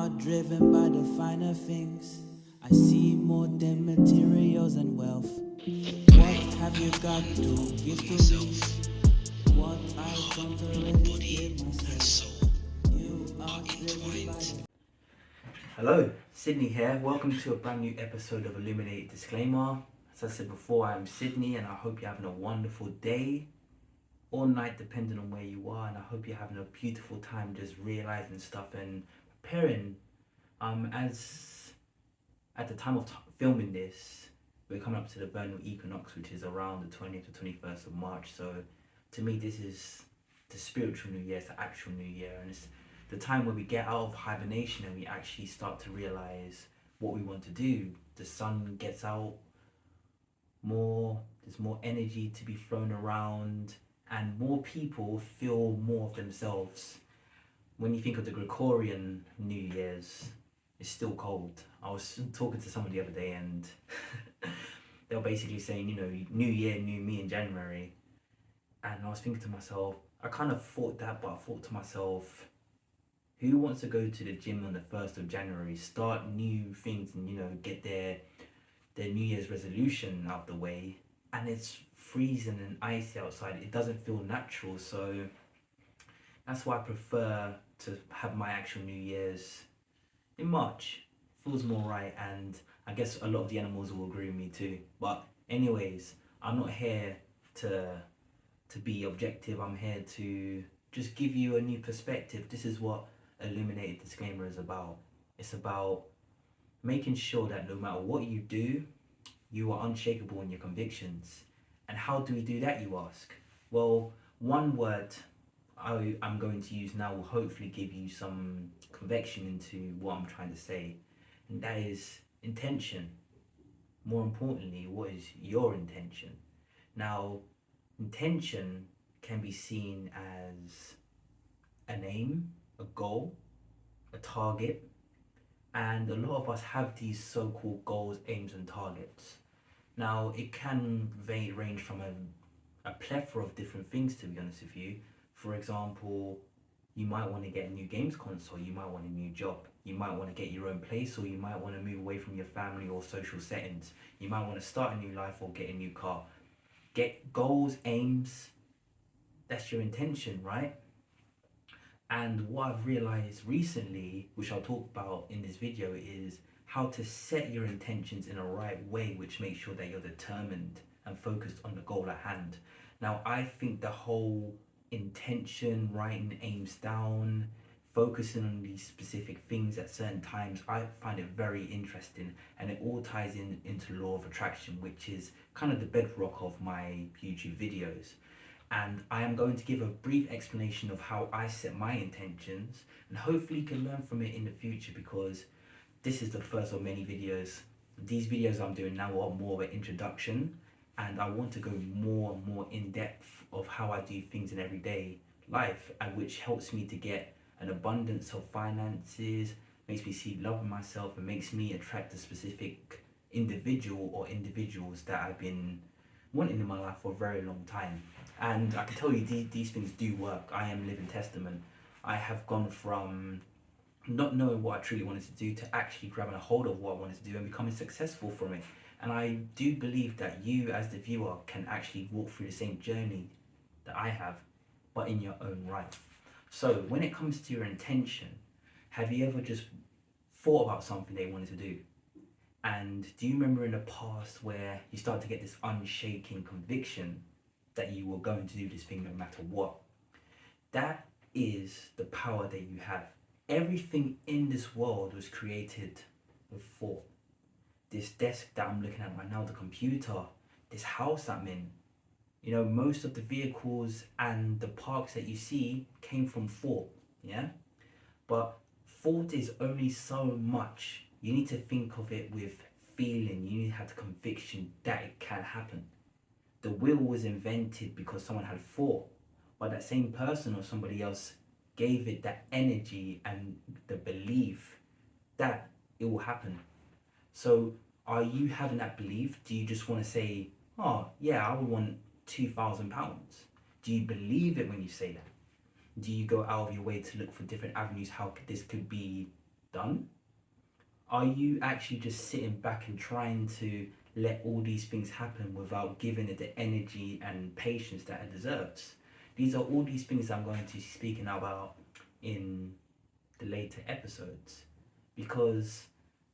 are driven by the finer things. I see more than materials and wealth. What have you got to give to me? What I don't already give myself. You are driven by the... Hello, Sydney here. Welcome to a brand new episode of Illuminated DiiSCLAIMER. As I said before, I'm Sydney and I hope you're having a wonderful day or night depending on where you are, and I hope you're having a beautiful time just realizing stuff and preparing. As at the time of filming this, we're coming up to the vernal equinox, which is around the 20th to 21st of March. So to me, this is the spiritual new year, it's the actual new year, and it's the time where we get out of hibernation and we actually start to realize what we want to do. The sun gets out more, there's more energy to be thrown around, and more people feel more of themselves. When you think of the Gregorian New Year's, it's still cold. I was talking to someone the other day and they were basically saying, you know, new year, new me in January. And I was thinking to myself, I kind of thought that, but I thought to myself, who wants to go to the gym on the 1st of January, start new things and, you know, get their New Year's resolution out the way, and it's freezing and icy outside? It doesn't feel natural. So that's why I prefer to have my actual New Year's in March. Feels more right, and I guess a lot of the animals will agree with me too. But anyways, I'm not here to be objective. I'm here to just give you a new perspective. This is what Illuminated DiiSCLAIMER is about. It's about making sure that no matter what you do, you are unshakable in your convictions. And how do we do that, you ask? Well, one word I'm going to use now will hopefully give you some conviction into what I'm trying to say, and that is intention. More importantly, what is your intention? Now, intention can be seen as an aim, a goal, a target, and a lot of us have these so-called goals, aims and targets. Now, it can range from a plethora of different things, to be honest with you. For example, you might want to get a new games console, you might want a new job, you might want to get your own place, or you might want to move away from your family or social settings. You might want to start a new life or get a new car. Get goals, aims, that's your intention, right? And what I've realized recently, which I'll talk about in this video, is how to set your intentions in a right way, which makes sure that you're determined and focused on the goal at hand. Now, I think the whole intention, writing aims down, focusing on these specific things at certain times, I find it very interesting, and it all ties into law of attraction, which is kind of the bedrock of my YouTube videos. And I am going to give a brief explanation of how I set my intentions, and hopefully you can learn from it in the future, because this is the first of many videos. These videos I'm doing now are more of an introduction, and I want to go more and more in depth of how I do things in everyday life, and which helps me to get an abundance of finances, makes me see love in myself, and makes me attract a specific individual or individuals that I've been wanting in my life for a very long time. And I can tell you these things do work. I am living testament. I have gone from not knowing what I truly wanted to do to actually grabbing a hold of what I wanted to do and becoming successful from it. And I do believe that you as the viewer can actually walk through the same journey that I have, but in your own right. So when it comes to your intention, have you ever just thought about something that you wanted to do? And do you remember in the past where you started to get this unshaken conviction that you were going to do this thing no matter what? That is the power that you have. Everything in this world was created with thought. This desk that I'm looking at right now, the computer, this house I'm in, you know, most of the vehicles and the parks that you see came from thought, yeah? But thought is only so much. You need to think of it with feeling. You need to have the conviction that it can happen. The wheel was invented because someone had thought, but that same person or somebody else gave it that energy and the belief that it will happen. So are you having that belief? Do you just want to say, oh yeah, I would want £2,000? Do you believe it when you say that? Do you go out of your way to look for different avenues how this could be done? Are you actually just sitting back and trying to let all these things happen without giving it the energy and patience that it deserves? These are all these things I'm going to be speaking about in the later episodes, because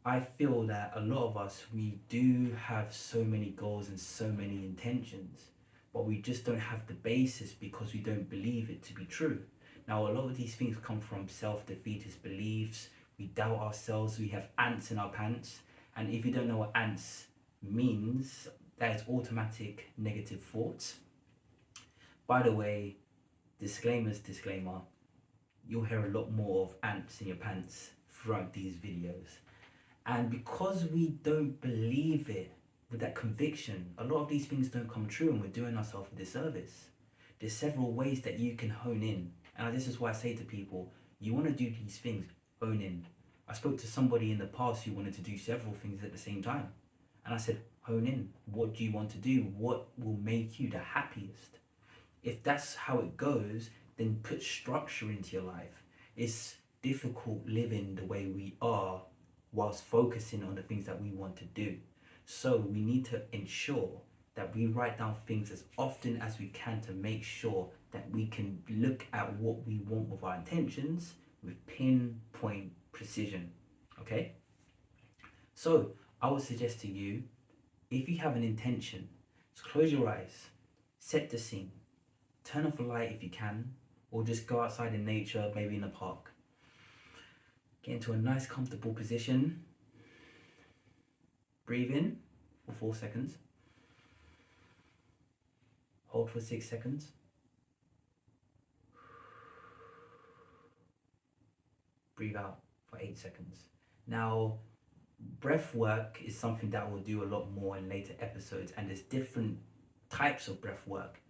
I feel that a lot of us, we do have so many goals and so many intentions, but we just don't have the basis because we don't believe it to be true. Now, a lot of these things come from self-defeatist beliefs. We doubt ourselves, we have ants in our pants, and if you don't know what ants means, that is automatic negative thoughts. By the way, disclaimer, you'll hear a lot more of ants in your pants throughout these videos. And because we don't believe it with that conviction, a lot of these things don't come true and we're doing ourselves a disservice. There's several ways that you can hone in. And this is why I say to people, you want to do these things, hone in. I spoke to somebody in the past who wanted to do several things at the same time. And I said, hone in. What do you want to do? What will make you the happiest? If that's how it goes, then put structure into your life. It's difficult living the way we are whilst focusing on the things that we want to do. So we need to ensure that we write down things as often as we can to make sure that we can look at what we want with our intentions with pinpoint precision. Okay? So I would suggest to you, if you have an intention, just close your eyes, set the scene, turn off a light if you can, or just go outside in nature, maybe in a park. Get into a nice comfortable position. Breathe in for 4 seconds. Hold for 6 seconds. Breathe out for 8 seconds. Now, breath work is something that we'll do a lot more in later episodes, and there's different types of breath work.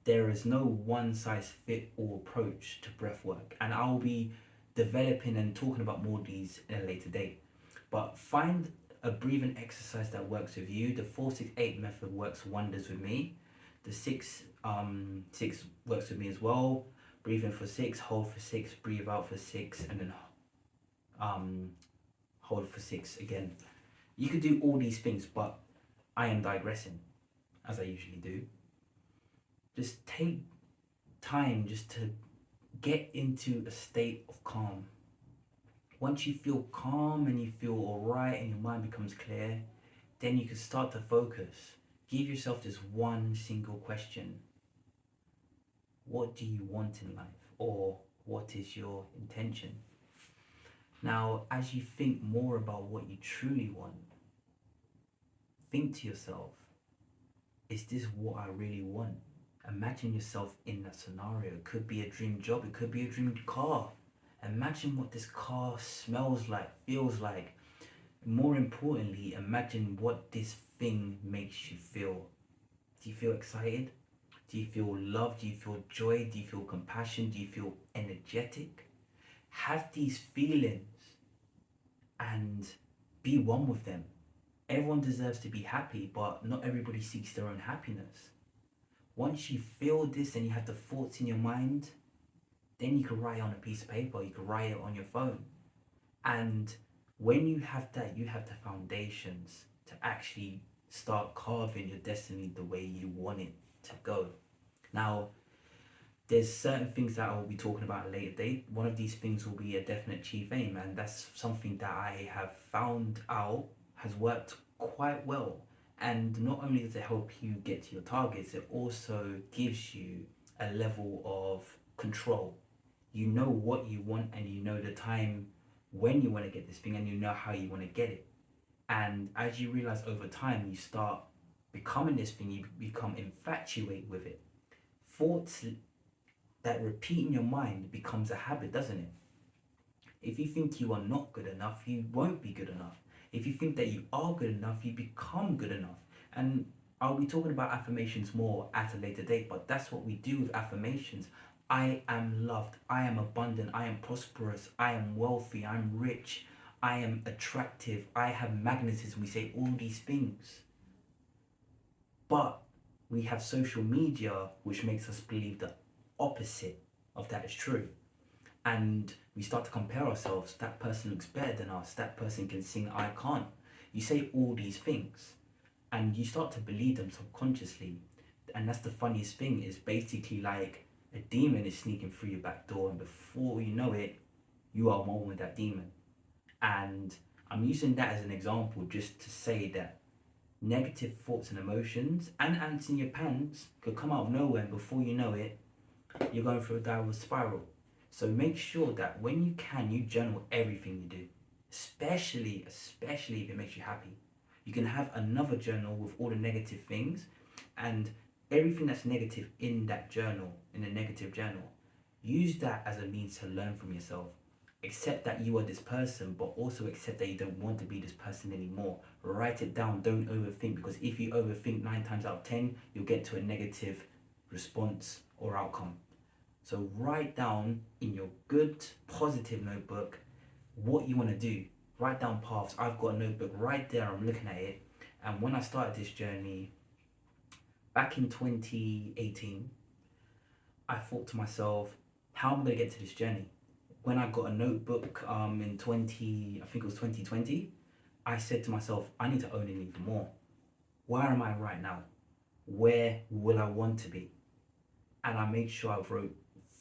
There is no one size fit all approach to breath work, and I'll be developing and talking about more of these in a later date. But find a breathing exercise that works with you. The 4-6-8 method works wonders with me. The 6 works with me as well. Breathe in for 6, hold for 6, breathe out for 6, and then hold for 6 again. You could do all these things, but I am digressing, as I usually do. Just take time just to get into a state of calm. Once you feel calm and you feel alright and your mind becomes clear, then you can start to focus. Give yourself this one single question. What do you want in life? Or what is your intention? Now, as you think more about what you truly want, think to yourself, is this what I really want? Imagine yourself in that scenario. It could be a dream job, it could be a dream car. Imagine what this car smells like, feels like. More importantly, imagine what this thing makes you feel. Do you feel excited? Do you feel love? Do you feel joy? Do you feel compassion? Do you feel energetic? Have these feelings and be one with them. Everyone deserves to be happy, but not everybody seeks their own happiness. Once you feel this and you have the thoughts in your mind, then you can write it on a piece of paper, you can write it on your phone. And when you have that, you have the foundations to actually start carving your destiny the way you want it to go. Now, there's certain things that I'll be talking about at a later date. One of these things will be a definite chief aim, and that's something that I have found out has worked quite well. And not only does it help you get to your targets, it also gives you a level of control. You know what you want and you know the time when you want to get this thing and you know how you want to get it. And as you realize over time, you start becoming this thing, you become infatuated with it. Thoughts that repeat in your mind becomes a habit, doesn't it? If you think you are not good enough, you won't be good enough. If you think that you are good enough, you become good enough. And I'll be talking about affirmations more at a later date, but that's what we do with affirmations. I am loved, I am abundant, I am prosperous, I am wealthy, I'm rich, I am attractive, I have magnetism. We say all these things. But we have social media which makes us believe the opposite of that is true. And We start to compare ourselves. That person looks better than us. That person can sing, I can't. You say all these things and you start to believe them subconsciously. And that's the funniest thing, is basically like a demon is sneaking through your back door, and before you know it, you are one with that demon. And I'm using that as an example just to say that negative thoughts and emotions and ants in your pants could come out of nowhere, and before you know it, you're going through a downward spiral. So make sure that when you can, you journal everything you do, especially if it makes you happy. You can have another journal with all the negative things, and everything that's negative in that journal, in the negative journal, use that as a means to learn from yourself. Accept that you are this person, but also accept that you don't want to be this person anymore. Write it down, don't overthink, because if you overthink 9 times out of 10, you'll get to a negative response or outcome. So write down in your good, positive notebook what you want to do. Write down paths. I've got a notebook right there, I'm looking at it. And when I started this journey back in 2018, I thought to myself, how am I going to get to this journey? When I got a notebook in 2020, I said to myself, I need to own it even more. Where am I right now? Where will I want to be? And I made sure I wrote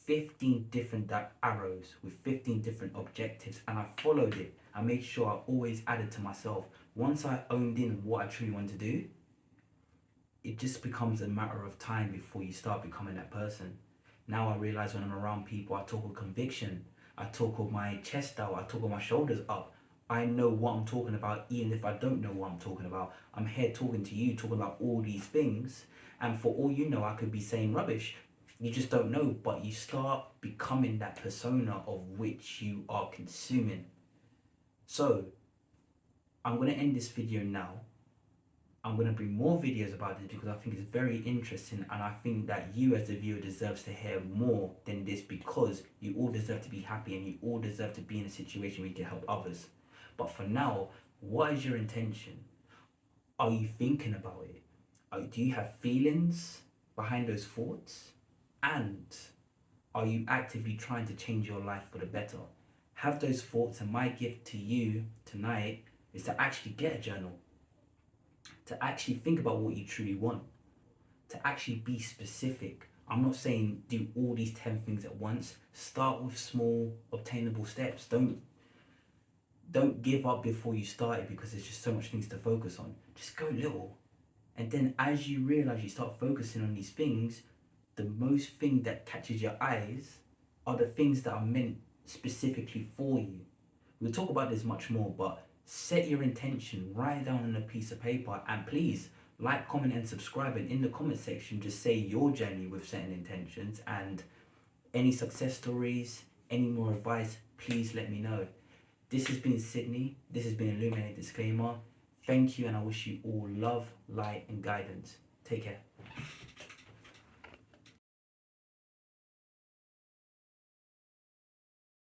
15 different arrows with 15 different objectives, and I followed it. I made sure I always added to myself. Once I owned in what I truly want to do, it just becomes a matter of time before you start becoming that person. Now I realize when I'm around people, I talk with conviction. I talk with my chest out. I talk with my shoulders up. I know what I'm talking about, even if I don't know what I'm talking about. I'm here talking to you, talking about all these things. And for all you know, I could be saying rubbish. You just don't know, but you start becoming that persona of which you are consuming. So I'm going to end this video now. I'm going to bring more videos about this because I think it's very interesting, and I think that you as the viewer deserves to hear more than this, because you all deserve to be happy and you all deserve to be in a situation where you can help others. But for now, what is your intention? Are you thinking about it? Do you have feelings behind those thoughts? And are you actively trying to change your life for the better? Have those thoughts, and my gift to you tonight is to actually get a journal, to actually think about what you truly want, to actually be specific. I'm not saying do all these 10 things at once. Start with small, obtainable steps. Don't give up before you start it, because there's just so much things to focus on. Just go little. And then as you realize you start focusing on these things, the most thing that catches your eyes are the things that are meant specifically for you. We'll talk about this much more, but set your intention, write it down on a piece of paper, and please like, comment, and subscribe. And in the comment section, just say your journey with setting intentions, and any success stories, any more advice, please let me know. This has been Sydney. This has been Illuminated Disclaimer. Thank you, and I wish you all love, light, and guidance. Take care.